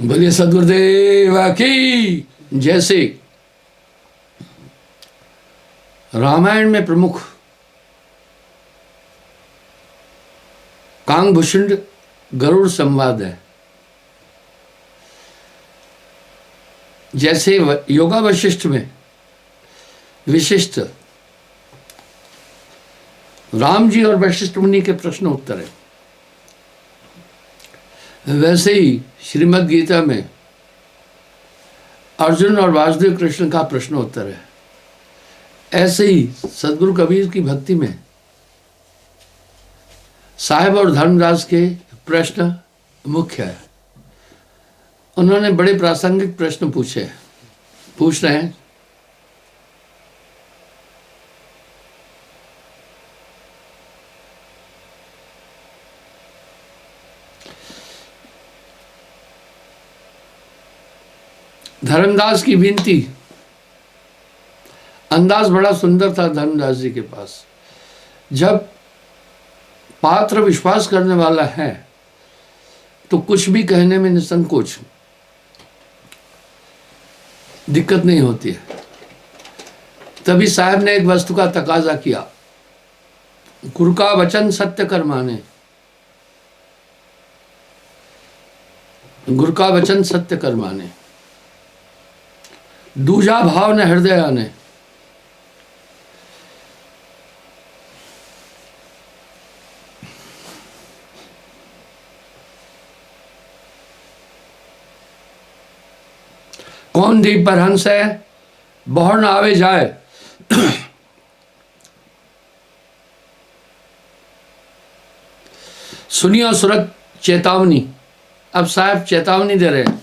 बोलिए सदगुरुदेव की। जैसे रामायण में प्रमुख कांगभूषण गरुड़ संवाद है, जैसे योगा वशिष्ठ में विशिष्ट राम जी और वशिष्ठ मुनि के प्रश्न उत्तर है, वैसे ही श्रीमद् गीता में अर्जुन और वासुदेव कृष्ण का प्रश्न उत्तर है। ऐसे ही सदगुरु कबीर की भक्ति में साहेब और धर्मदास के प्रश्न मुख्य है। उन्होंने बड़े प्रासंगिक प्रश्न पूछ रहे हैं। धर्मदास की विनती, अंदाज बड़ा सुंदर था धर्मदास जी के पास। जब पात्र विश्वास करने वाला है तो कुछ भी कहने में निसंकोच, दिक्कत नहीं होती है। तभी साहब ने एक वस्तु का तकाजा किया, गुरु का वचन सत्य कर माने। गुरु का वचन सत्य कर माने, दूजा भाव ने हृदय आने। कौन दीप पर हंस है, बहर न आवे जाए। सुनियो सुरत चेतावनी। अब साहब चेतावनी दे रहे हैं।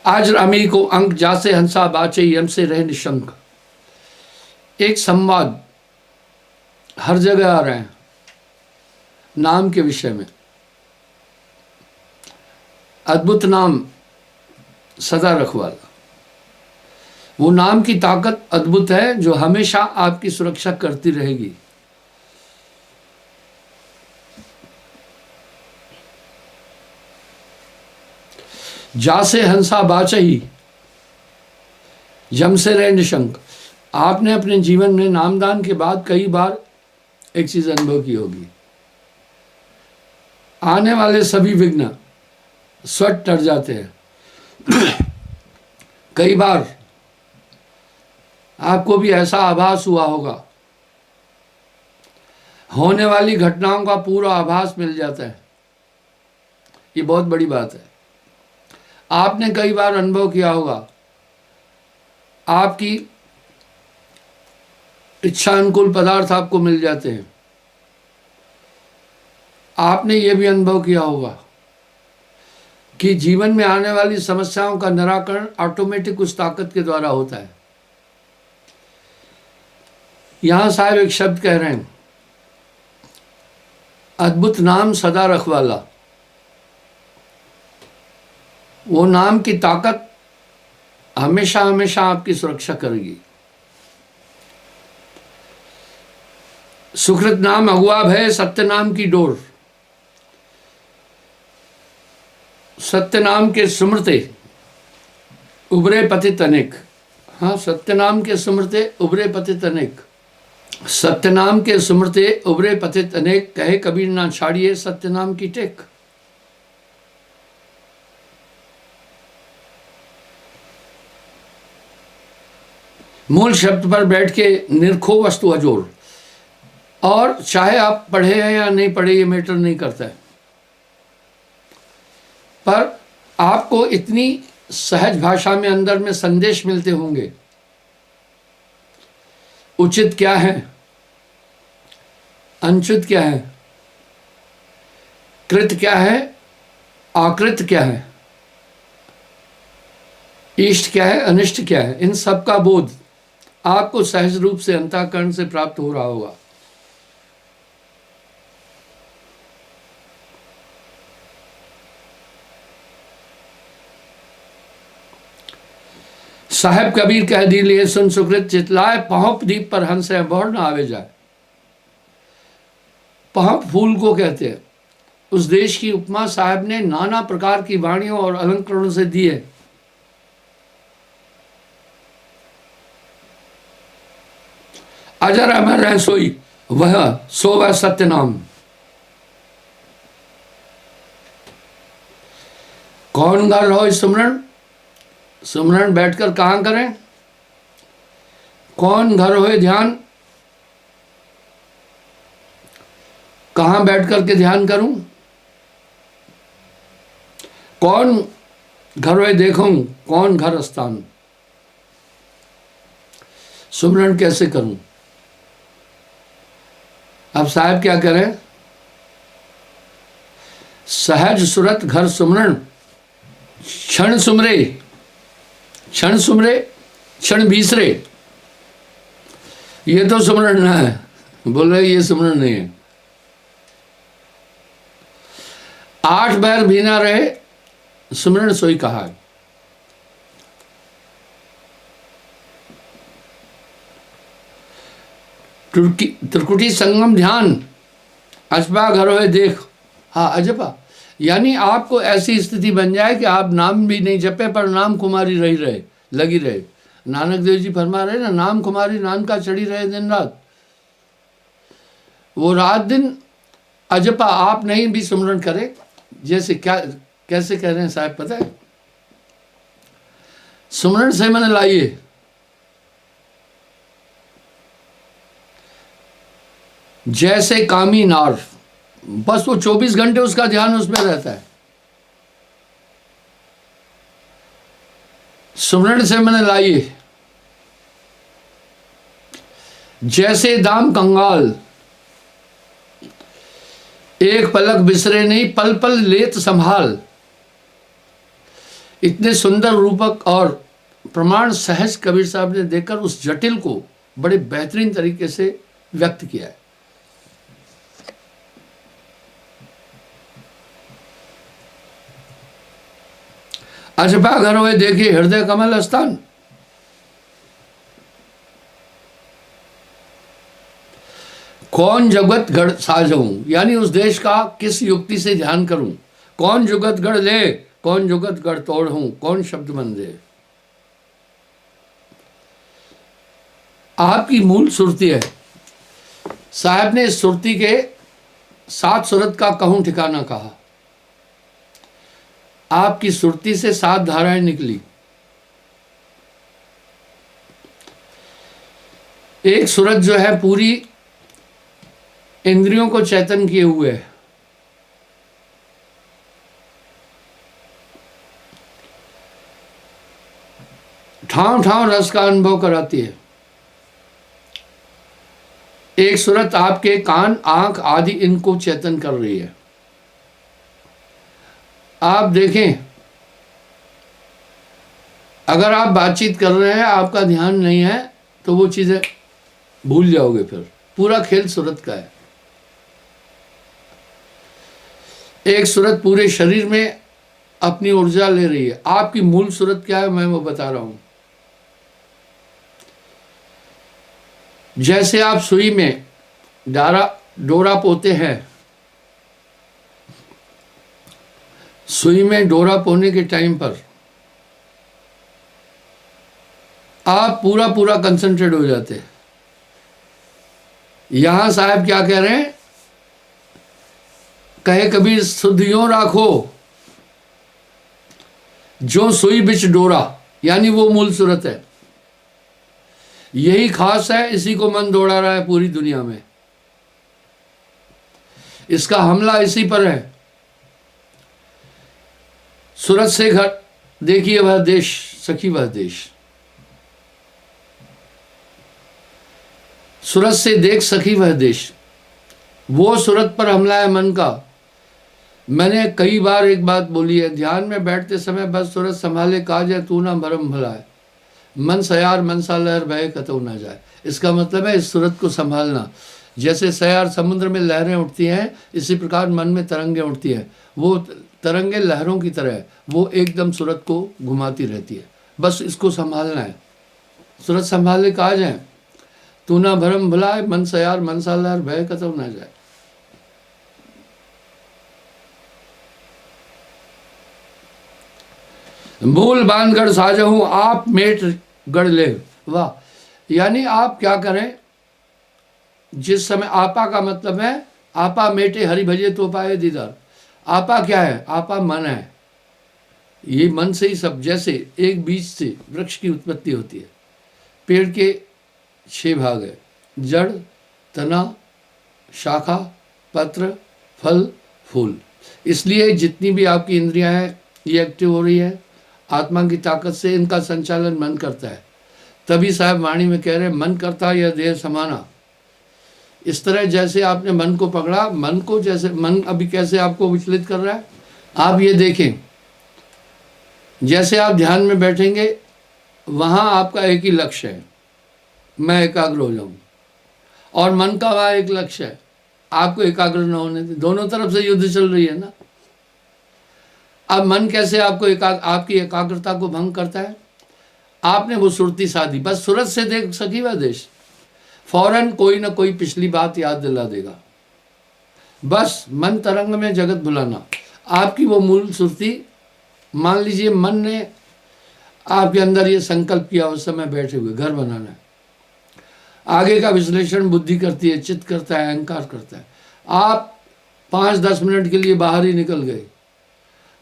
आज रामी को अंक जासे हंसा बाचे यम से रहे निशंक। एक संवाद हर जगह आ रहे हैं नाम के विषय में। अद्भुत नाम सदा रखवाला। वो नाम की ताकत अद्भुत है जो हमेशा आपकी सुरक्षा करती रहेगी। जासे हंसा बाचही यम से रहे निशंक। आपने अपने जीवन में नामदान के बाद कई बार एक चीज अनुभव की होगी, आने वाले सभी विघ्न स्वट टर जाते हैं। कई बार आपको भी ऐसा आभास हुआ होगा, होने वाली घटनाओं का पूरा आभास मिल जाता है। ये बहुत बड़ी बात है। आपने कई बार अनुभव किया होगा, आपकी इच्छा अनुकूल पदार्थ आपको मिल जाते हैं। आपने ये भी अनुभव किया होगा कि जीवन में आने वाली समस्याओं का निराकरण ऑटोमेटिक उस ताकत के द्वारा होता है। यहां साहब एक शब्द कह रहे हैं, अद्भुत नाम सदा रखवाला। वो नाम की ताकत हमेशा हमेशा आपकी सुरक्षा करेगी। सुकृत नाम अगुआ भय सत्य नाम की डोर। सत्य नाम के सुमृते उबरे पतित अनेक। हाँ, सत्य नाम के सुमृते उबरे पतित अनेक। सत्य नाम के सुमृते उबरे पतित अनेक, कहे कबीर ना छाड़िए सत्य नाम की टेक। मूल शब्द पर बैठ के निरखो वस्तु अजोर। और चाहे आप पढ़े हैं या नहीं पढ़े, ये मैटर नहीं करता है, पर आपको इतनी सहज भाषा में अंदर में संदेश मिलते होंगे। उचित क्या है, अनुचित क्या है, कृत क्या है, आकृत क्या है, इष्ट क्या है, अनिष्ट क्या है, इन सब का बोध आपको सहज रूप से अंतःकरण से प्राप्त हो रहा होगा। साहेब कबीर कह दी लिए सुन सुकृत चितलाए, पहुंप दीप पर हंसे बहर न आवे जाए। पहुंप फूल को कहते हैं। उस देश की उपमा साहब ने नाना प्रकार की वाणियों और अलंकरणों से दी है। अजर अमर है सोई वह सत्य नाम। कौन घर रहो सुमरण, सुमरण बैठकर कहाँ करें? कौन घर होए ध्यान, कहाँ बैठ करके ध्यान करूं? कौन घर होए देखूं, कौन घर स्थान, सुमरण कैसे करूं? अब साहब क्या करें? सहज सुरत घर सुमरण, क्षण सुमरे, क्षण सुमरे क्षण भीसरे। ये तो सुमरण ना है, बोल रहे ये सुमरण नहीं है। 8 बार भी ना रहे सुमरण सोई कहा है। त्रिकुटी संगम ध्यान, अजबा घर होए देख। हाँ अजबा, यानी आपको ऐसी स्थिति बन जाए कि आप नाम भी नहीं जपे पर नाम कुमारी रही रहे, लगी रहे। नानक देव जी फरमा रहे ना, नाम कुमारी नाम का चढ़ी रहे दिन रात। वो रात दिन अजपा आप नहीं भी सुमरण करे। जैसे क्या कैसे कह रहे हैं साहब पता है? सुमरण से मन लाइए, जैसे कामी नार, बस वो 24 घंटे उसका ध्यान उसमें रहता है। सुमरण से मन लाइए, जैसे दाम कंगाल, एक पलक बिसरे नहीं पल पल लेत संभाल। इतने सुंदर रूपक और प्रमाण सहज कबीर साहब ने देखकर उस जटिल को बड़े बेहतरीन तरीके से व्यक्त किया है। अजबा घर हुए देखिए हृदय कमल स्थान। कौन जगत गढ़ साजऊं, यानी उस देश का किस युक्ति से ध्यान करूं। कौन जुगत गढ़ ले, कौन जुगत गढ़ तोड़ हूं, कौन शब्द मन दे। आपकी मूल सुरती है। साहब ने इस सुरती के 7 सुरत का कहूं ठिकाना कहा। आपकी सुरती से 7 धाराएं निकली। एक सूरत जो है पूरी इंद्रियों को चैतन किए हुए है। ठाव ठाव रस का अनुभव कराती है। एक सूरत आपके कान, आंख आदि इनको चेतन कर रही है। आप देखें, अगर आप बातचीत कर रहे हैं, आपका ध्यान नहीं है तो वो चीजें भूल जाओगे। फिर पूरा खेल सूरत का है। एक सूरत पूरे शरीर में अपनी ऊर्जा ले रही है। आपकी मूल सूरत क्या है मैं वो बता रहा हूं। जैसे आप सुई में डोरा पोते हैं, सुई में डोरा पोने के टाइम पर आप पूरा कंसंट्रेट हो जाते हैं। यहां साहब क्या कह रहे हैं? कहे कबीर सुध यों राखो जो सुई बिच डोरा, यानी वो मूल सूरत है। यही खास है, इसी को मन दौड़ा रहा है पूरी दुनिया में। इसका हमला इसी पर है। सूरत से घर देखिए वह देश, सखी वह देश। सूरत से देख सखी वह देश, वो सूरत पर हमला है मन का। मैंने कई बार एक बात बोली है, ध्यान में बैठते समय बस सूरत संभाले काज है तू ना भरम भला है, मन सयार मनसा लहर बहे कतऊ ना जाए। इसका मतलब है इस सूरत को संभालना। जैसे सयार समुद्र में लहरें उठती हैं, इसी प्रकार मन में तरंगें उठती हैं। वो तरंगे लहरों की तरह है, वो एकदम सूरत को घुमाती रहती है। बस इसको संभालना है। सूरत संभाले काज है तू ना भरम भला है, मन सयार मनसा लहर बहे कतऊ ना जाए। मूल बांधगढ़ साजहूं आप मेट गढ़ ले। वाह, यानी आप क्या करें, जिस समय आपा का मतलब है आपा मेटे हरि भजे तो पाए दीदार। आपा क्या है? आपा मन है। ये मन से ही सब, जैसे एक बीज से वृक्ष की उत्पत्ति होती है। पेड़ के 6 भाग है, जड़, तना, शाखा, पत्र, फल, फूल। इसलिए जितनी भी आपकी इंद्रियां हैं ये एक्टिव हो रही है आत्मा की ताकत से, इनका संचालन मन करता है। तभी साहब वाणी में कह रहे हैं, मन करता यह देह समाना। इस तरह जैसे आपने मन को पकड़ा, मन को जैसे मन अभी कैसे आपको विचलित कर रहा है, आप ये देखें। जैसे आप ध्यान में बैठेंगे वहाँ आपका एक ही लक्ष्य है, मैं एकाग्र हो जाऊँ, और मन का वहाँ एक लक्ष्य है, आपको एकाग्र न होने दें। दोनों तरफ से युद्ध चल रही है ना। अब मन कैसे आपको आपकी एकाग्रता को भंग करता है? आपने वो सुरती साधी, बस सूरत से देख सकी वह देश, फौरन कोई ना कोई पिछली बात याद दिला देगा। बस मन तरंग में जगत भुलाना, आपकी वो मूल सुरती। मान लीजिए मन ने आपके अंदर ये संकल्प किया उस समय बैठे हुए घर बनाना है, आगे का विश्लेषण बुद्धि करती है, चित्त करता है, अहंकार करता है। आप 5-10 मिनट के लिए बाहर ही निकल गए,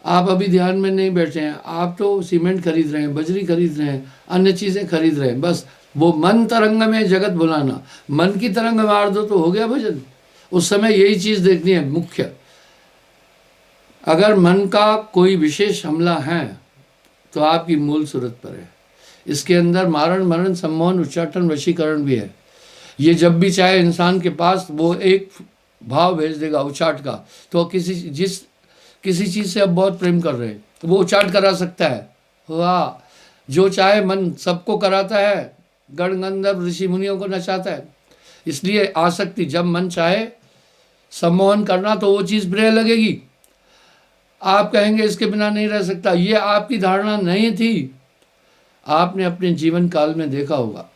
आप अभी ध्यान में नहीं बैठे हैं, आप तो सीमेंट खरीद रहे हैं, बजरी खरीद रहे हैं, अन्य चीज़ें खरीद रहे हैं। बस वो मन तरंग में जगत भुलाना, मन की तरंग मार दो तो हो गया भजन। उस समय यही चीज़ देखनी है मुख्य। अगर मन का कोई विशेष हमला है तो आपकी मूल सूरत पर है। इसके अंदर मारण, मरण, सम्मोहन, उच्चाटन, वशीकरण भी है। ये जब भी चाहे इंसान के पास वो एक भाव भेज देगा उचाट का, तो किसी चीज़ से अब बहुत प्रेम कर रहे हैं तो वो उचाट करा सकता है। वाह, जो चाहे मन सबको कराता है, गण गंधर्व ऋषि मुनियों को नचाता है। इसलिए आसक्ति, जब मन चाहे सम्मोहन करना तो वो चीज़ प्रिय लगेगी, आप कहेंगे इसके बिना नहीं रह सकता। ये आपकी धारणा नहीं थी। आपने अपने जीवन काल में देखा होगा,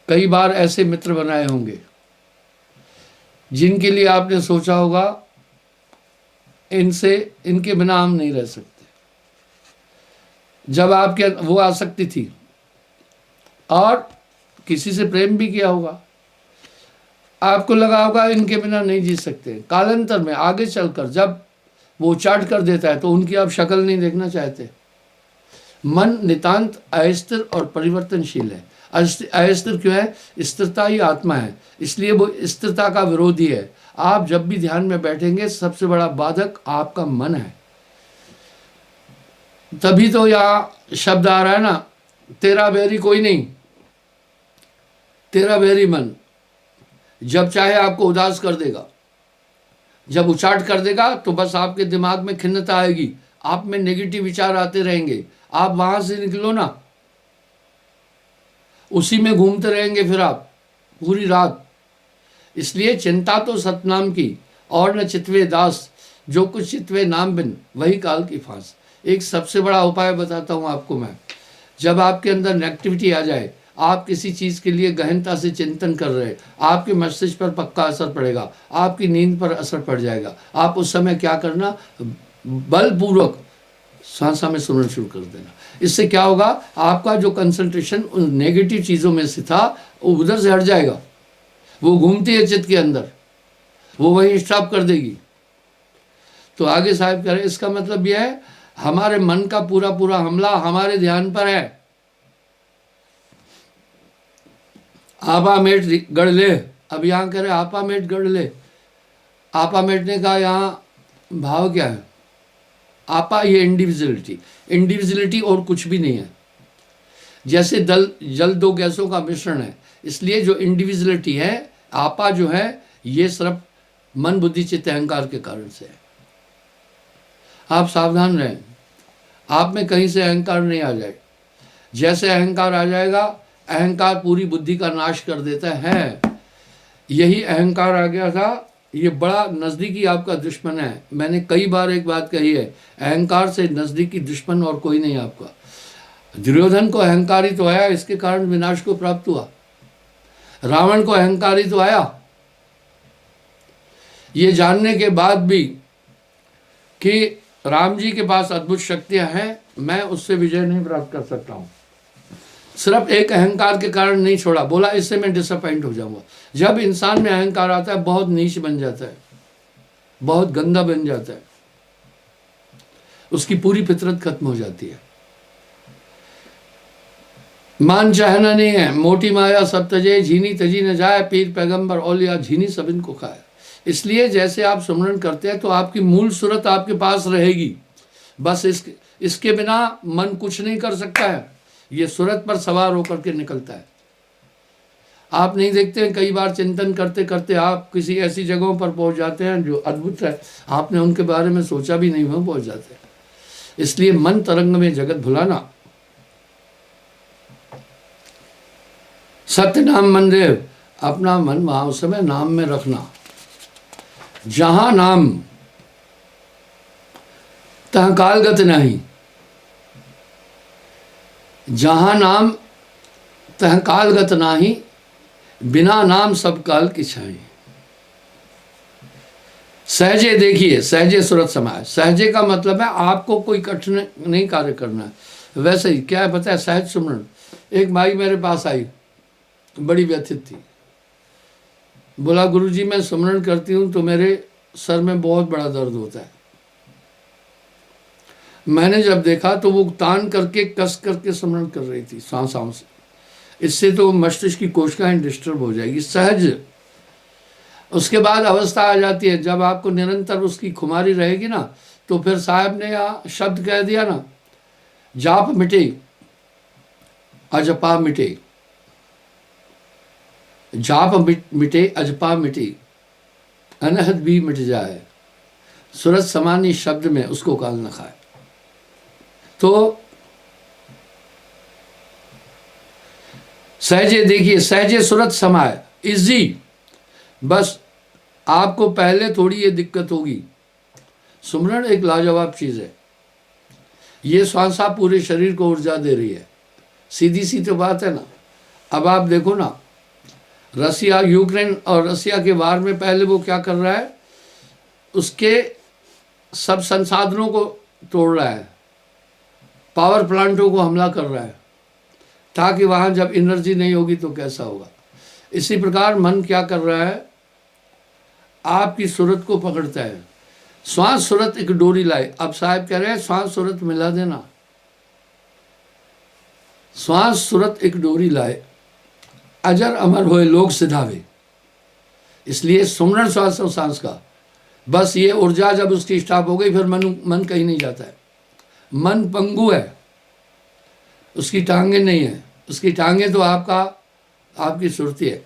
कई बार ऐसे मित्र बनाए होंगे जिनके लिए आपने सोचा होगा इनके बिना हम नहीं रह सकते। जब आपके वो आसक्ति थी, और किसी से प्रेम भी किया होगा, आपको लगा होगा इनके बिना नहीं जी सकते। कालांतर में आगे चलकर जब वो चाट कर देता है तो उनकी आप शक्ल नहीं देखना चाहते। मन नितांत अस्थिर और परिवर्तनशील है। अस्थिर क्यों है? स्थिरता ही आत्मा है, इसलिए वो स्थिरता का विरोधी है। आप जब भी ध्यान में बैठेंगे सबसे बड़ा बाधक आपका मन है। तभी तो यहाँ शब्द आ रहा है ना, तेरा बैरी कोई नहीं, तेरा बैरी मन। जब चाहे आपको उदास कर देगा, जब उचाट कर देगा तो बस आपके दिमाग में खिन्नता आएगी, आप में नेगेटिव विचार आते रहेंगे। आप वहां से निकलो ना, उसी में घूमते रहेंगे फिर आप पूरी रात। इसलिए चिंता तो सतनाम की, और न चितवे दास, जो कुछ चितवे नाम बिन वही काल की फांस। एक सबसे बड़ा उपाय बताता हूँ आपको मैं। जब आपके अंदर नेगेटिविटी आ जाए, आप किसी चीज़ के लिए गहनता से चिंतन कर रहे, आपके मस्तिष्क पर पक्का असर पड़ेगा, आपकी नींद पर असर पड़ जाएगा। आप उस समय क्या करना, बलपूर्वक सांसा में सुनना शुरू कर देना। इससे क्या होगा, आपका जो कंसंट्रेशन उन नेगेटिव चीज़ों में से था वो उधर से हट जाएगा। वो घूमती है चित्त के अंदर, वो वहीं स्टॉप कर देगी। तो आगे साहब कह रहे, इसका मतलब यह है हमारे मन का पूरा पूरा हमला हमारे ध्यान पर है। आपा मेट गढ़ ले, अब यहाँ कह रहे आपा मेट गढ़ ले। आपा मेटने का यहाँ भाव क्या है? आपा ये इंडिविजुअलिटी और कुछ भी नहीं है। जैसे जल दो गैसों का मिश्रण है, इसलिए जो इंडिविजुअलिटी है, आपा जो है, ये सिर्फ मन बुद्धि चित्त अहंकार के कारण से है। आप सावधान रहें, आप में कहीं से अहंकार नहीं आ जाए। जैसे अहंकार आ जाएगा, अहंकार पूरी बुद्धि का नाश कर देता है। यही अहंकार आ गया था, ये बड़ा नज़दीकी आपका दुश्मन है। मैंने कई बार एक बात कही है, अहंकार से नज़दीकी दुश्मन और कोई नहीं आपका। दुर्योधन को अहंकारी तो आया, इसके कारण विनाश को प्राप्त हुआ। रावण को अहंकारी तो आया, ये जानने के बाद भी कि राम जी के पास अद्भुत शक्तियां हैं, मैं उससे विजय नहीं प्राप्त कर सकता हूं। सिर्फ एक अहंकार के कारण नहीं छोड़ा, बोला इससे मैं डिसअपॉइंट हो जाऊंगा। जब इंसान में अहंकार आता है बहुत नीच बन जाता है, बहुत गंदा बन जाता है, उसकी पूरी फितरत खत्म हो जाती है। मान चाहना नहीं है, मोटी माया सब तजे, झीनी तजी न जाए, पीर पैगंबर औलिया झीनी सब इनको खाए। इसलिए जैसे आप सुमरन करते हैं तो आपकी मूल सूरत आपके पास रहेगी, बस इसके बिना मन कुछ नहीं कर सकता है, ये सूरत पर सवार होकर के निकलता है। आप नहीं देखते हैं, कई बार चिंतन करते करते आप किसी ऐसी जगहों पर पहुंच जाते हैं जो अद्भुत है, आपने उनके बारे में सोचा भी नहीं, वह पहुंच जाते हैं। इसलिए मन तरंग में जगत भुलाना, सत्य नाम मंदिर, अपना मन वहां उस समय नाम में रखना। जहां नाम तहाँ कालगत नहीं, जहां नाम तहाँ कालगत नाही, बिना नाम सब काल की छाई। सहजे देखिए, सहजे सुरत समाए। सहजे का मतलब है आपको कोई कठिन नहीं कार्य करना है। वैसे ही क्या है पता है, सहज सुमरन। एक माई मेरे पास आई, बड़ी व्यथित थी, बोला गुरुजी मैं सुमरन करती हूँ तो मेरे सर में बहुत बड़ा दर्द होता है। मैंने जब देखा तो वो तान करके कस करके सुमरन कर रही थी सांसों से, इससे तो मस्तिष्क की कोशिकाएं डिस्टर्ब हो जाएगी। सहज उसके बाद अवस्था आ जाती है जब आपको निरंतर उसकी खुमारी रहेगी ना, तो फिर साहब ने यहाँ शब्द कह दिया ना, जाप मिटे अजपा मिटे, जाप मिटे अजपा मिटे, अनहद भी मिट जाए, सूरत समानी शब्द में उसको काल न खाए। तो सहजे देखिए, सहजे सूरत समाए, इजी। बस आपको पहले थोड़ी ये दिक्कत होगी। सुमरन एक लाजवाब चीज है, ये श्वासा पूरे शरीर को ऊर्जा दे रही है, सीधी सी तो बात है ना। अब आप देखो ना, रसिया, यूक्रेन और रसिया के वार में पहले वो क्या कर रहा है, उसके सब संसाधनों को तोड़ रहा है, पावर प्लांटों को हमला कर रहा है, ताकि वहाँ जब एनर्जी नहीं होगी तो कैसा होगा। इसी प्रकार मन क्या कर रहा है, आपकी सूरत को पकड़ता है। श्वास सूरत एक डोरी लाए। अब साहब कह रहे हैं श्वास सूरत मिला देना, श्वास सूरत एक डोरी लाए, अजर अमर होए लोग सिधावे। इसलिए सुमरन श्वास और सांस का, बस ये ऊर्जा जब उसकी स्टॉप हो गई फिर मन कहीं नहीं जाता है। मन पंगु है, उसकी टांगे नहीं है, उसकी टांगे तो आपकी सुरती है।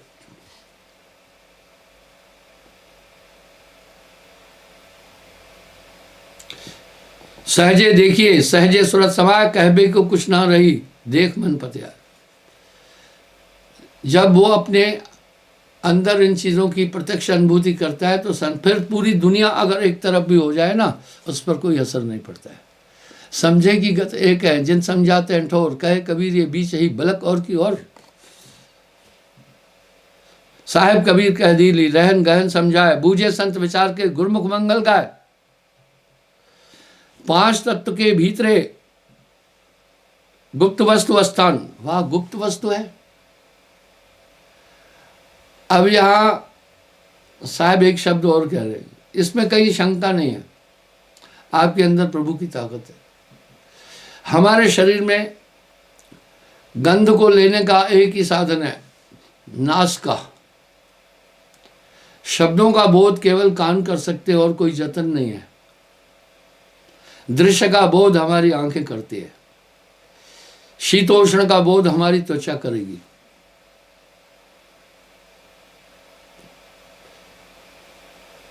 सहजे देखिए, सहजे सूरत समाए, कहबे को कुछ ना रही, देख मन पतिया। जब वो अपने अंदर इन चीज़ों की प्रत्यक्ष अनुभूति करता है तो फिर पूरी दुनिया अगर एक तरफ भी हो जाए ना, उस पर कोई असर नहीं पड़ता है। समझे की गत एक है, जिन समझाते हैं ठोर, कहे कबीर ये बीच ही बलक और की और। साहेब कबीर कह दीली, रहन गहन समझाए, बूझे संत विचार के, गुरमुख मंगल गाय। पांच तत्व के भीतरे गुप्त वस्तु स्थान, वहां गुप्त वस्तु है। अब यहां साहब एक शब्द और कह रहे हैं, इसमें कहीं शंका नहीं है, आपके अंदर प्रभु की ताकत है। हमारे शरीर में गंध को लेने का एक ही साधन है, नास का। शब्दों का बोध केवल कान कर सकते और कोई जतन नहीं है। दृश्य का बोध हमारी आंखें करती है, शीतोष्ण का बोध हमारी त्वचा करेगी,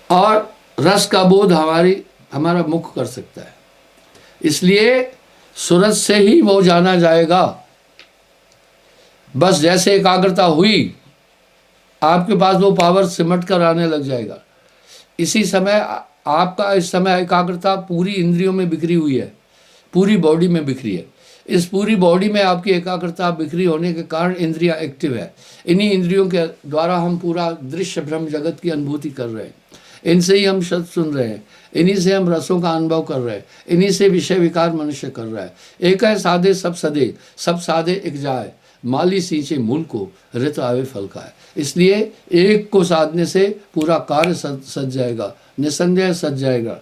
और रस का बोध हमारा मुख कर सकता है। इसलिए सूरत से ही वो जाना जाएगा। बस जैसे एकाग्रता हुई, आपके पास वो पावर सिमट कर आने लग जाएगा। इसी समय आपका इस समय एकाग्रता पूरी इंद्रियों में बिखरी हुई है, पूरी बॉडी में बिखरी है। इस पूरी बॉडी में आपकी एकाग्रता बिखरी होने के कारण इंद्रियां एक्टिव है। इन्हीं इंद्रियों के द्वारा हम पूरा दृश्य ब्रह्म जगत की अनुभूति कर रहे हैं। इनसे ही हम शब्द सुन रहे हैं, इन्हीं से हम रसों का अनुभव कर रहे हैं, इन्हीं से विषय विकार मनुष्य कर रहा है। एक है साधे सब सदे, सब साधे एक जाए, माली सींचे मूल को, ऋत आवे फल का है। इसलिए एक को साधने से पूरा कार्य सज जाएगा, निसंदेह सज जाएगा।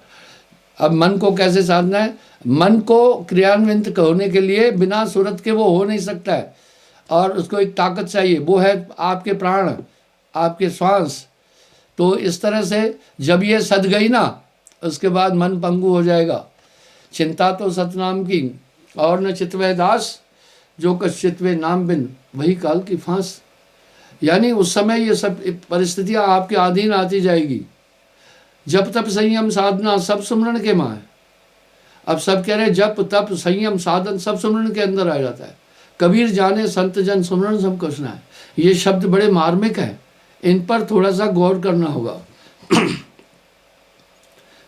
अब मन को कैसे साधना है? मन को क्रियान्वित होने के लिए बिना सूरत के वो हो नहीं सकता है, और उसको एक ताकत चाहिए, वो है आपके प्राण, आपके श्वास। तो इस तरह से जब ये सद गई ना, उसके बाद मन पंगु हो जाएगा। चिंता तो सतनाम की, और न चितवे दास, जो कछ चितवे नाम बिन, वही काल की फांस। यानी उस समय ये सब परिस्थितियां आपके अधीन आती जाएगी। जप तप संयम साधना सब सुमरण के माँ है। अब सब कह रहे हैं जप तप संयम साधन सब सुमरण के अंदर आ जाता है। कबीर जाने संत जन सुमरण सब कुछ ना है। ये शब्द बड़े मार्मिक हैं, इन पर थोड़ा सा गौर करना होगा।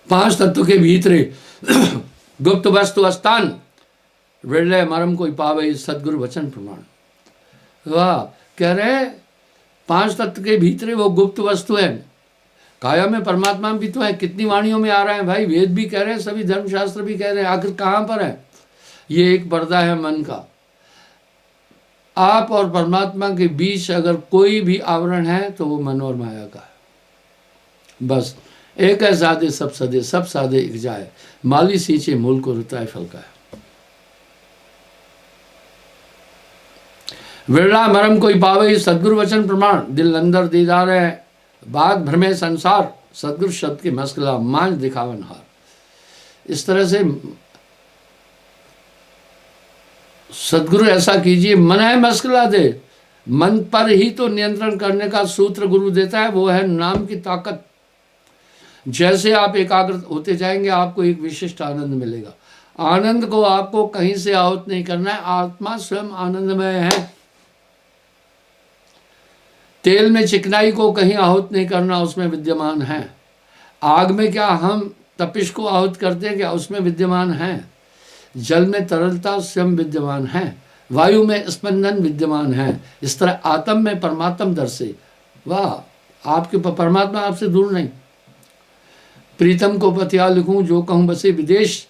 5 तत्व के भीतरे गुप्त वस्तु स्थान, विरले मरम कोई पावे, सदगुरु वचन प्रमाण। वाह, कह रहे 5 तत्व के भीतरे वो गुप्त वस्तु है। काया में परमात्मा भी तो है, कितनी वाणियों में आ रहा है भाई, वेद भी कह रहे हैं, सभी धर्मशास्त्र भी कह रहे हैं, आखिर कहाँ पर है? ये एक पर्दा है मन का। आप और परमात्मा के बीच अगर कोई भी आवरण है तो वो मन और माया का है। बस एक है साधे सब सदे, सब साधे एक जाए, माली सींचे मूल को, रुताए फल का है। विरला मरम कोई पावे, सदगुरु वचन प्रमाण, दिल अंदर दीदार है, बात भ्रमे संसार, सदगुरु शब्द के मस्कला, मान दिखावन हार। इस तरह से सदगुरु ऐसा कीजिए, मन है मस्कला दे। मन पर ही तो नियंत्रण करने का सूत्र गुरु देता है, वो है नाम की ताकत। जैसे आप एकाग्र होते जाएंगे, आपको एक विशिष्ट आनंद मिलेगा। आनंद को आपको कहीं से आहूत नहीं करना है, आत्मा स्वयं आनंदमय है। तेल में चिकनाई को कहीं आहूत नहीं करना, उसमें विद्यमान है। आग में क्या हम तपिश को आहूत करते हैं, क्या उसमें विद्यमान है। जल में तरलता स्वयं विद्यमान है, वायु में स्पंदन विद्यमान है। इस तरह आत्म में परमात्म दर्शे। वाह, आपके परमात्मा आपसे दूर नहीं। प्रीतम को पतिया लिखूं, जो कहूं बसे विदेश,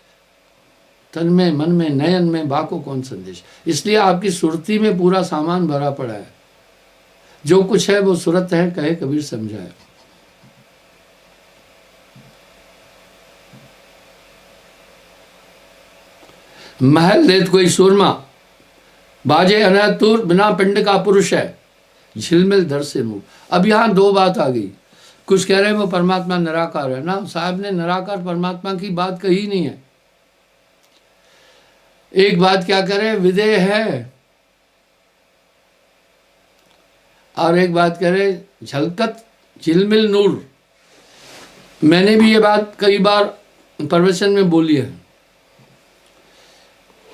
तन में मन में नयन में बाको कौन संदेश। इसलिए आपकी सुरती में पूरा सामान भरा पड़ा है, जो कुछ है वो सुरत है, कहे कबीर समझाए। महल लेत कोई सूरमा, बाजे अनतुर, बिना पिंड का पुरुष है, झिलमिल दर से मुंह। अब यहाँ 2 बात आ गई। कुछ कह रहे हैं वो परमात्मा निराकार है ना, साहब ने निराकार परमात्मा की बात कही नहीं है। एक बात क्या कह रहे हैं, विदेह है, और एक बात कह रहे झलकत झिलमिल नूर। मैंने भी ये बात कई बार प्रवचन में बोली है।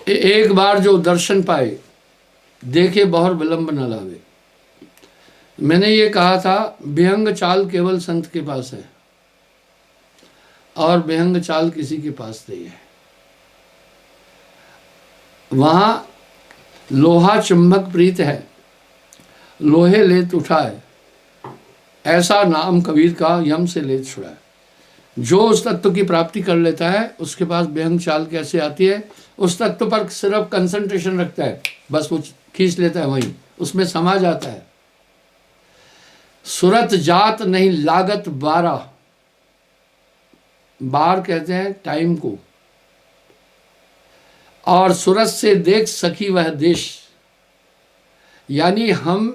एक बार जो दर्शन पाए, देखे बहुर विलंब न लावे। मैंने ये कहा था, विहंग चाल केवल संत के पास है, और विहंग चाल किसी के पास नहीं है। वहां लोहा चुंबक प्रीत है, लोहे लेत उठाए, ऐसा नाम कबीर का यम से लेत छुड़ाए। जो उस तत्व की प्राप्ति कर लेता है, उसके पास विहंग चाल कैसे आती है, उस तत्व पर सिर्फ कंसंट्रेशन रखता है, बस वो खींच लेता है, वहीं उसमें समा जाता है। सुरत जात नहीं लागत 12, बार कहते हैं टाइम को, और सूरत से देख सकी वह देश। यानी हम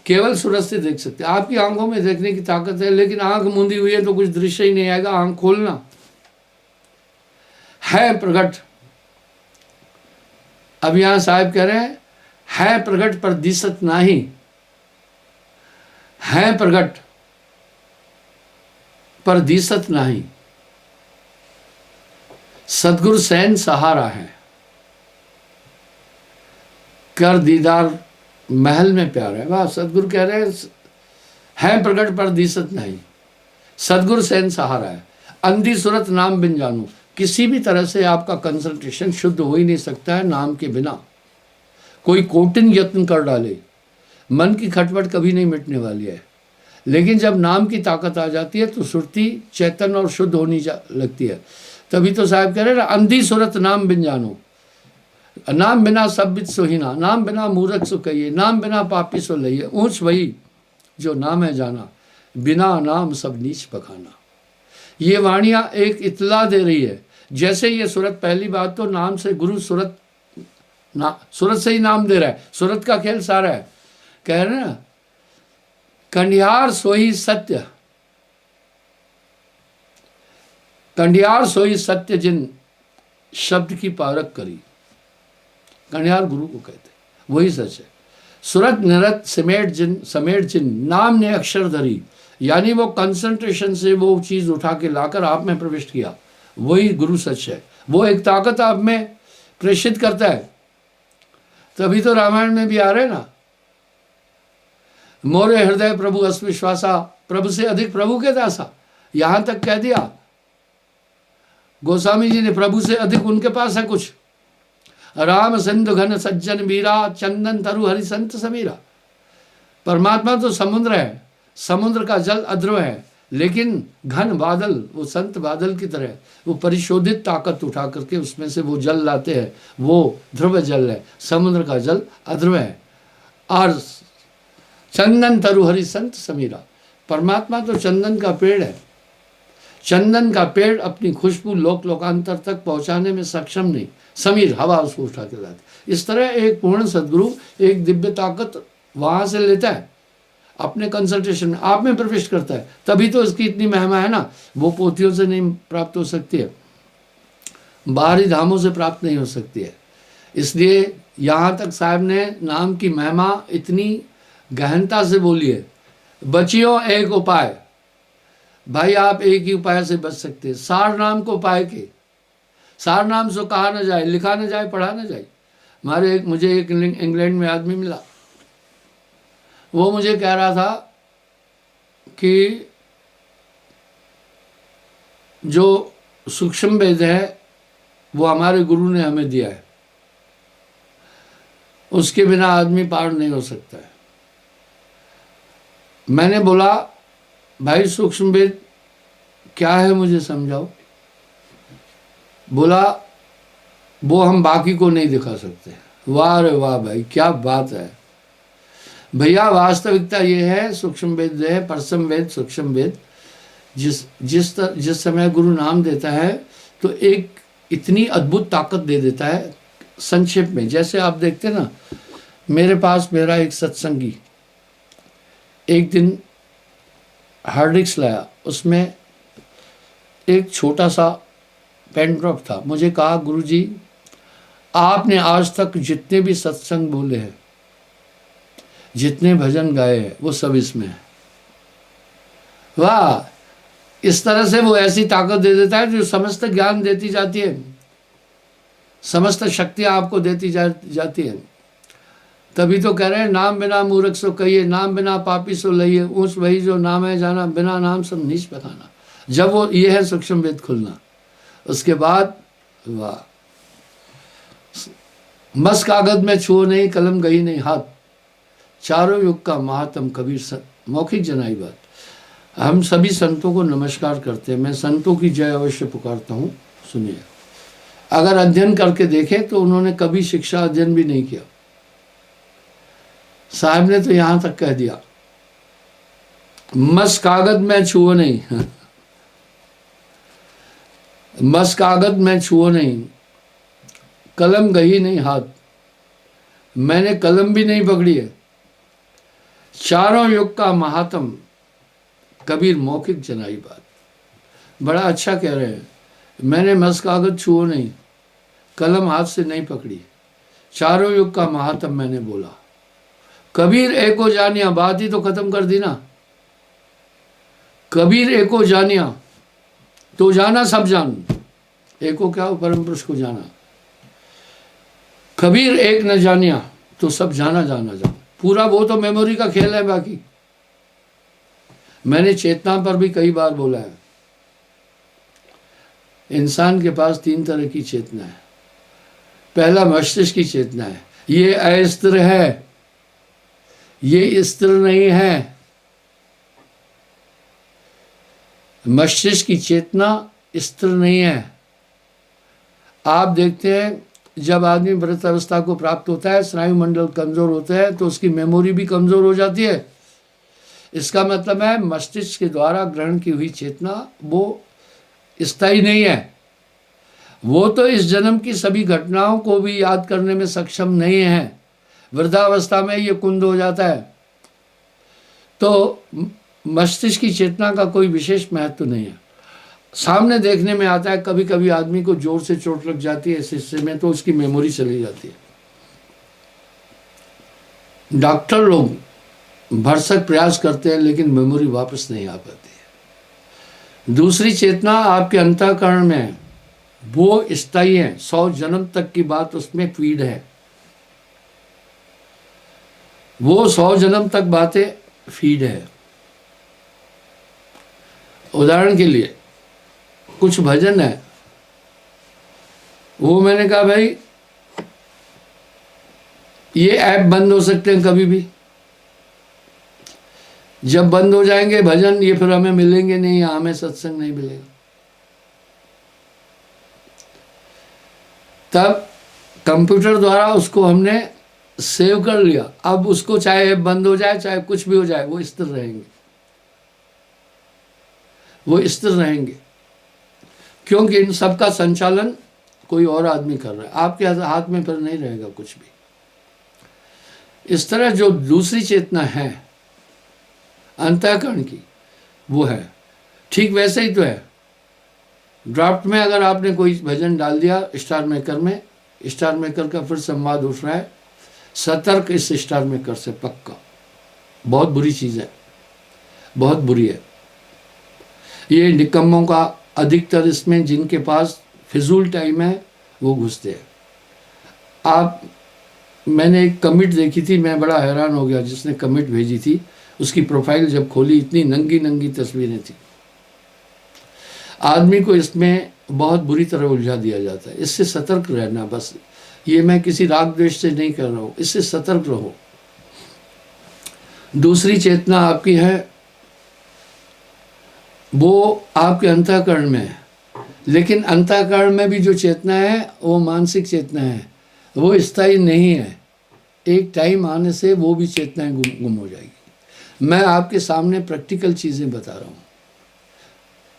केवल सूरत से देख सकते हैं। आपकी आंखों में देखने की ताकत है, लेकिन आंख मूंदी हुई है तो कुछ दृश्य ही नहीं आएगा। आंख खोलना है प्रकट। अब यहां साहब कह रहे हैं, है प्रकट पर दिसत नाही, है प्रकट पर दिसत नाही। सदगुरु सैन सहारा है, कर दीदार महल में प्यार है। वाह, सदगुरु कह रहे हैं प्रकट पर दिसत नहीं, सदगुरु सैन सहारा है। अंधी सूरत नाम बिन जानू। किसी भी तरह से आपका कंसंट्रेशन शुद्ध हो ही नहीं सकता है नाम के बिना। कोई कोटिन यत्न कर डाले, मन की खटपट कभी नहीं मिटने वाली है। लेकिन जब नाम की ताकत आ जाती है तो सुरती चैतन्य और शुद्ध होनी लगती है। तभी तो साहब कह रहे ना, अंधी सुरत नाम बिन जानो, नाम बिना सब बित सोहिना, नाम बिना मूरख सो कहिए, नाम बिना पापी सो लइए, ऊंच वही जो नाम है जाना, बिना नाम सब नीच बखाना। ये वाणियाँ एक इतला दे रही है। जैसे ये सूरत, पहली बात तो नाम से गुरु सूरत सूरत से ही नाम दे रहा है, सूरत का खेल सारा है। कह रहे ना, कंडियार सोई सत्य, कंडियार सोई सत्य जिन शब्द की पारक करी। कंडियार गुरु को कहते, वही सच है। सूरत निरत समेट जिन नाम ने अक्षर धरी, यानी वो कंसंट्रेशन से वो चीज उठा के लाकर आप में प्रविष्ट किया, वही गुरु सच है। वो एक ताकत आप में प्रेषित करता है। तभी तो रामायण में भी आ रहे ना, मोरे हृदय प्रभु अस्विश्वासा, प्रभु से अधिक प्रभु के दासा। यहां तक कह दिया गोस्वामी जी ने, प्रभु से अधिक उनके पास है कुछ। राम सिंधु घन सज्जन वीरा, चंदन तरु हरि संत समीरा। परमात्मा तो समुद्र है, समुद्र का जल अध्रुव है, लेकिन घन बादल, वो संत बादल की तरह, वो परिशोधित ताकत उठा करके उसमें से वो जल लाते हैं, वो ध्रुव जल है, समुद्र का जल अध्रुव है। और चंदन तरु हरि संत समीरा, परमात्मा तो चंदन का पेड़ है। चंदन का पेड़ अपनी खुशबू लोक लोकांतर तक पहुंचाने में सक्षम नहीं, समीर हवा उसको उठा के लाती। इस तरह एक पूर्ण सदगुरु एक दिव्य ताकत वहां से लेता है, अपने कंसंट्रेशन में आप में प्रविष्ट करता है। तभी तो इसकी इतनी महिमा है ना, वो पोथियों से नहीं प्राप्त हो सकती है, बाहरी धामों से प्राप्त नहीं हो सकती है। इसलिए यहाँ तक साहब ने नाम की महिमा इतनी गहनता से बोली है। बचियो एक उपाय, भाई आप एक ही उपाय से बच सकते हैं, सार नाम को पाए के। सार नाम से कहा न जाए, लिखा न जाए, पढ़ा न जाए। मुझे एक इंग्लैंड में आदमी मिला, वो मुझे कह रहा था कि जो सूक्ष्म वेद है वो हमारे गुरु ने हमें दिया है, उसके बिना आदमी पार नहीं हो सकता है। मैंने बोला भाई सूक्ष्म वेद क्या है, मुझे समझाओ। बोला वो हम बाकी को नहीं दिखा सकते। वाह रे वाह भाई, क्या बात है भैया। वास्तविकता ये है, सूक्ष्म वेद है, परसम वेद, सूक्ष्म वेद। जिस समय गुरु नाम देता है तो एक इतनी अद्भुत ताकत दे देता है। संक्षेप में जैसे आप देखते ना, मेरे पास मेरा एक सत्संगी एक दिन हार्ड डिस्क लाया, उसमें एक छोटा सा पेन ड्रॉप था। मुझे कहा गुरुजी आपने आज तक जितने भी सत्संग बोले हैं, जितने भजन गाए हैं, वो सब इसमें है। वाह, इस तरह से वो ऐसी ताकत दे देता है जो समस्त ज्ञान देती जाती है, समस्त शक्तियां आपको देती जाती है। तभी तो कह रहे हैं नाम बिना मूर्ख सो कहिए, नाम बिना पापी सो लइए, ऊंच वही जो नाम है जाना, बिना नाम सब नीच बखाना। जब वो ये है सूक्ष्म वेद खुलना, उसके बाद वाह, मस कागज में छुओ नहीं, कलम गई नहीं हाथ, चारों युग का महात्म कबीर मौखिक जनाई बात। हम सभी संतों को नमस्कार करते हैं। मैं संतों की जय अवश्य पुकारता हूँ। सुनिए, अगर अध्ययन करके देखें तो उन्होंने कभी शिक्षा अध्ययन भी नहीं किया। साहब ने तो यहां तक कह दिया, मस कागज में छुओ नहीं मस कागज में छुओ नहीं, कलम गई नहीं हाथ, मैंने कलम भी नहीं पकड़ी है, चारों युग का महात्म कबीर मौखिक जनाई बात। बड़ा अच्छा कह रहे हैं, मैंने मस कागज छुओ नहीं, कलम हाथ से नहीं पकड़ी, चारों युग का महात्म मैंने बोला। कबीर एको जानिया, बात ही तो खत्म कर दी ना। कबीर एको जानिया, तो जाना सब जान। एको क्या, परम पुरुष को जाना। कबीर एक न जानिया, तो सब जाना जाना जान। पूरा वो तो मेमोरी का खेल है। बाकी मैंने चेतना पर भी कई बार बोला है, इंसान के पास 3 तरह की चेतना है। पहला मस्तिष्क की चेतना है, ये अस्थिर है, ये स्थिर नहीं है, मस्तिष्क की चेतना स्थिर नहीं है। आप देखते हैं जब आदमी वृद्धावस्था को प्राप्त होता है, स्नायु मंडल कमजोर होते हैं तो उसकी मेमोरी भी कमजोर हो जाती है। इसका मतलब है मस्तिष्क के द्वारा ग्रहण की हुई चेतना वो स्थायी नहीं है। वो तो इस जन्म की सभी घटनाओं को भी याद करने में सक्षम नहीं है। वृद्धावस्था में ये कुंद हो जाता है। तो मस्तिष्क की चेतना का कोई विशेष महत्व नहीं है। सामने देखने में आता है, कभी कभी आदमी को जोर से चोट लग जाती है इस हिस्से में तो उसकी मेमोरी चली जाती है। डॉक्टर लोग भरसक प्रयास करते हैं लेकिन मेमोरी वापस नहीं आ पाती है। दूसरी चेतना आपके अंतःकरण में है, वो स्थायी है। 100 जन्म तक की बात उसमें फीड है। वो 100 जन्म तक बातें फीड है। उदाहरण के लिए कुछ भजन है, वो मैंने कहा भाई ये ऐप बंद हो सकते हैं कभी भी। जब बंद हो जाएंगे भजन, ये फिर हमें मिलेंगे नहीं या हमें सत्संग नहीं मिलेगा। तब कंप्यूटर द्वारा उसको हमने सेव कर लिया। अब उसको चाहे ऐप बंद हो जाए चाहे कुछ भी हो जाए, वो स्थिर रहेंगे, वो स्थिर रहेंगे, क्योंकि इन सब का संचालन कोई और आदमी कर रहा है। आपके हाथ में फिर नहीं रहेगा कुछ भी। इस तरह जो दूसरी चेतना है अंतःकरण की, वो है ठीक वैसे ही तो है। ड्राफ्ट में अगर आपने कोई भजन डाल दिया स्टार मेकर में, स्टार मेकर का फिर संवाद उठ रहा है, सतर्क इस स्टार मेकर से, पक्का। बहुत बुरी चीज़ है, बहुत बुरी है। ये निकम्मों का अधिकतर इसमें जिनके पास फिजूल टाइम है वो घुसते हैं। मैंने एक कमिट देखी थी, मैं बड़ा हैरान हो गया। जिसने कमिट भेजी थी उसकी प्रोफाइल जब खोली, इतनी नंगी नंगी तस्वीरें थी। आदमी को इसमें बहुत बुरी तरह उलझा दिया जाता है। इससे सतर्क रहना, बस ये मैं किसी राग द्वेष से नहीं कर रहा हूँ, इससे सतर्क रहो। दूसरी चेतना आपकी है, वो आपके अंतःकरण में है, लेकिन अंतःकरण में भी जो चेतना है वो मानसिक चेतना है, वो स्थायी नहीं है। एक टाइम आने से वो भी चेतनाएं गुम हो जाएगी। मैं आपके सामने प्रैक्टिकल चीज़ें बता रहा हूँ।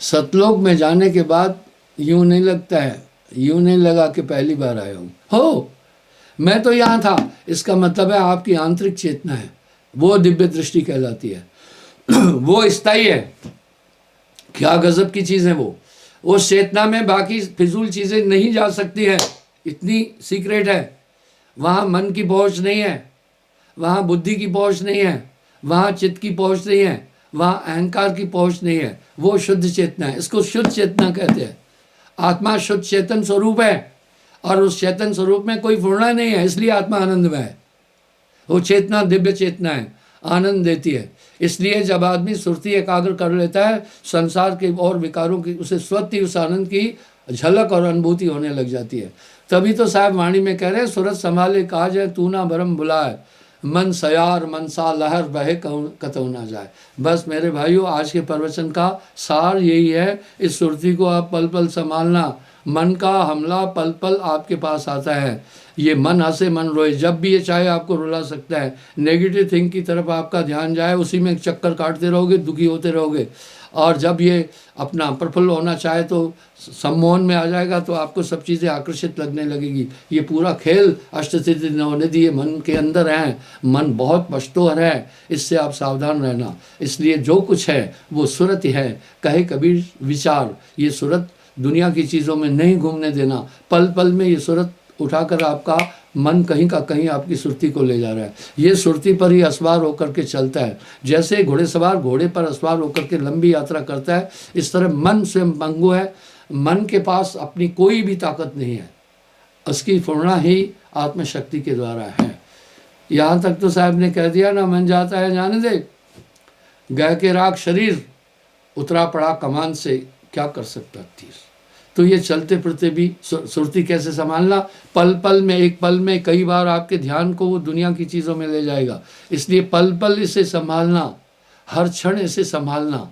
सतलोक में जाने के बाद यूँ नहीं लगता है, यूँ नहीं लगा कि पहली बार आया हूँ। हो, मैं तो यहाँ था, इसका मतलब है आपकी आंतरिक चेतना है, वो दिव्य दृष्टि कहलाती है। वो स्थायी है। क्या गजब की चीज़ है वो। उस चेतना में बाकी फिजूल चीज़ें नहीं जा सकती हैं, इतनी सीक्रेट है। वहाँ मन की पहुँच नहीं है, वहाँ बुद्धि की पहुँच नहीं है, वहाँ चित्त की पहुँच नहीं है, वहाँ अहंकार की पहुँच नहीं है। वो शुद्ध चेतना है, इसको शुद्ध चेतना कहते हैं। आत्मा शुद्ध चेतन स्वरूप है और उस चेतन स्वरूप में कोई फुर्ना नहीं है, इसलिए आत्मा आनंदमय है। वो चेतना दिव्य चेतना है, आनंद देती है। इसलिए जब आदमी सुरती एकाग्र कर लेता है, संसार के और विकारों की उसे स्वतः उस आनंद की झलक और अनुभूति होने लग जाती है। तभी तो साहब वाणी में कह रहे हैं, सूरत संभाले काज है तू ना भरम बुलाए, मन सयार मनसा लहर बहे कतऊ ना जाए। बस मेरे भाइयों, आज के प्रवचन का सार यही है, इस सुरती को आप पल पल संभालना। मन का हमला पल पल आपके पास आता है। ये मन हंसे मन रोए, जब भी ये चाहे आपको रुला सकता है। नेगेटिव थिंग की तरफ आपका ध्यान जाए, उसी में चक्कर काटते रहोगे, दुखी होते रहोगे। और जब ये अपना प्रफुल्ल होना चाहे तो सम्मोहन में आ जाएगा, तो आपको सब चीज़ें आकर्षित लगने लगेगी। ये पूरा खेल अष्टसिद्धि नवनिधि मन के अंदर है। मन बहुत वस्तुहर है, इससे आप सावधान रहना। इसलिए जो कुछ है वो सूरत है, कहे कबीर विचार। ये सूरत दुनिया की चीज़ों में नहीं घूमने देना। पल पल में ये सूरत उठाकर आपका मन कहीं का कहीं आपकी सुरती को ले जा रहा है। ये सुरती पर ही अस्वार होकर के चलता है। जैसे घोड़ेसवार घोड़े पर अस्वार होकर के लंबी यात्रा करता है, इस तरह मन स्वयं पंगु है। मन के पास अपनी कोई भी ताकत नहीं है, उसकी पूर्णा ही आत्मशक्ति के द्वारा है। यहाँ तक तो साहब ने कह दिया ना, मन जाता है जाने दे, गए के राग शरीर, उतरा पड़ा कमान से, क्या कर सकता तीर। तो ये चलते फिरते भी सुरती कैसे संभालना, पल पल में, एक पल में कई बार आपके ध्यान को वो दुनिया की चीज़ों में ले जाएगा। इसलिए पल पल इसे संभालना, हर क्षण इसे संभालना,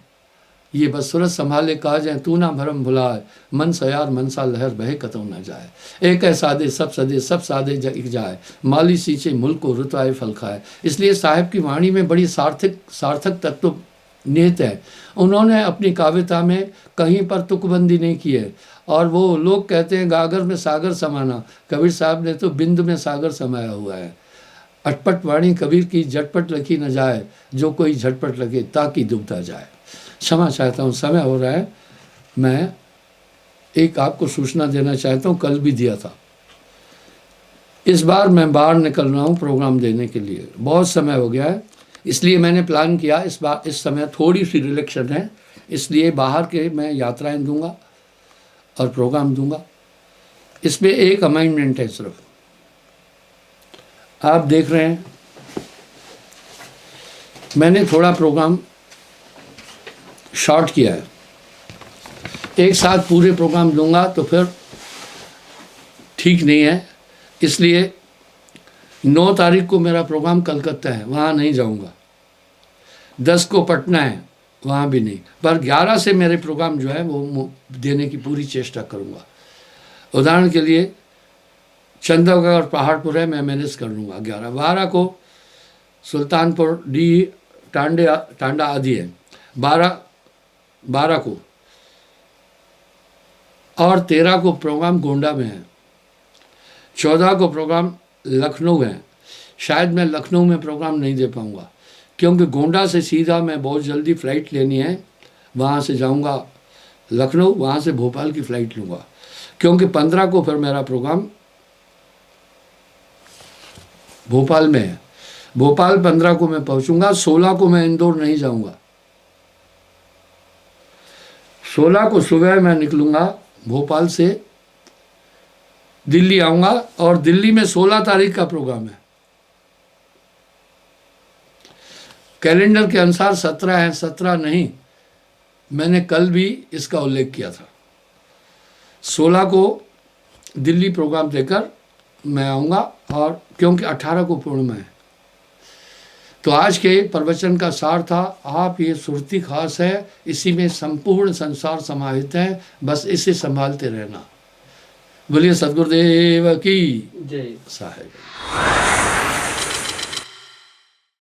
ये बस सूरत संभाले काज तू ना भरम भुलाए, मन सयार मनसा लहर बहे कतौ न जाए। एक है सादे सब सादे जग जाए, माली सींचे मुल्क को रुतवाए फल खाए। इसलिए साहिब की वाणी में बड़ी सार्थक तत्व निहित है। उन्होंने अपनी काव्यता में कहीं पर तुकबंदी नहीं की है। और वो लोग कहते हैं गागर में सागर समाना, कबीर साहब ने तो बिंदु में सागर समाया हुआ है। अटपट वाणी कबीर की झटपट लिखी न जाए, जो कोई झटपट लगे ताकि डूबता जाए। क्षमा चाहता हूँ, समय हो रहा है। मैं एक आपको सूचना देना चाहता हूँ, कल भी दिया था। इस बार मैं बाहर निकल रहा हूँ प्रोग्राम देने के लिए, बहुत समय हो गया है, इसलिए मैंने प्लान किया इस बार इस समय थोड़ी सी रिलेक्शन है, इसलिए बाहर के मैं यात्राएं दूंगा और प्रोग्राम दूंगा। इसमें एक अमेंडमेंट है सिर्फ, आप देख रहे हैं मैंने थोड़ा प्रोग्राम शॉर्ट किया है। एक साथ पूरे प्रोग्राम दूंगा तो फिर ठीक नहीं है, इसलिए 9 तारीख को मेरा प्रोग्राम कलकत्ता है, वहाँ नहीं जाऊँगा। 10 को पटना है, वहाँ भी नहीं, पर 11 से मेरे प्रोग्राम जो है वो देने की पूरी चेष्टा करूँगा। उदाहरण के लिए चंदौगढ़ और पहाड़पुर है, मैं मैनेज कर लूँगा 11। 12 को सुल्तानपुर डी टांडा आदि है, 12 को, और 13 को प्रोग्राम गोंडा में है, 14 को प्रोग्राम लखनऊ है। शायद मैं लखनऊ में प्रोग्राम नहीं दे पाऊँगा, क्योंकि गोंडा से सीधा मैं बहुत जल्दी फ़्लाइट लेनी है, वहाँ से जाऊँगा लखनऊ, वहाँ से भोपाल की फ़्लाइट लूँगा, क्योंकि 15 को फिर मेरा प्रोग्राम भोपाल में है। भोपाल 15 को मैं पहुँचूँगा, 16 को मैं इंदौर नहीं जाऊँगा। 16 को सुबह मैं निकलूँगा भोपाल से, दिल्ली आऊँगा, और दिल्ली में 16 तारीख का प्रोग्राम है। कैलेंडर के अनुसार 17 है, 17 नहीं, मैंने कल भी इसका उल्लेख किया था। 16 को दिल्ली प्रोग्राम देकर मैं आऊँगा, और क्योंकि 18 को पूर्णिमा है। तो आज के प्रवचन का सार था, आप ये सुरती खास है, इसी में संपूर्ण संसार समाहित है, बस इसे संभालते रहना। बोलिए सद्गुरुदेव की जय साहिब।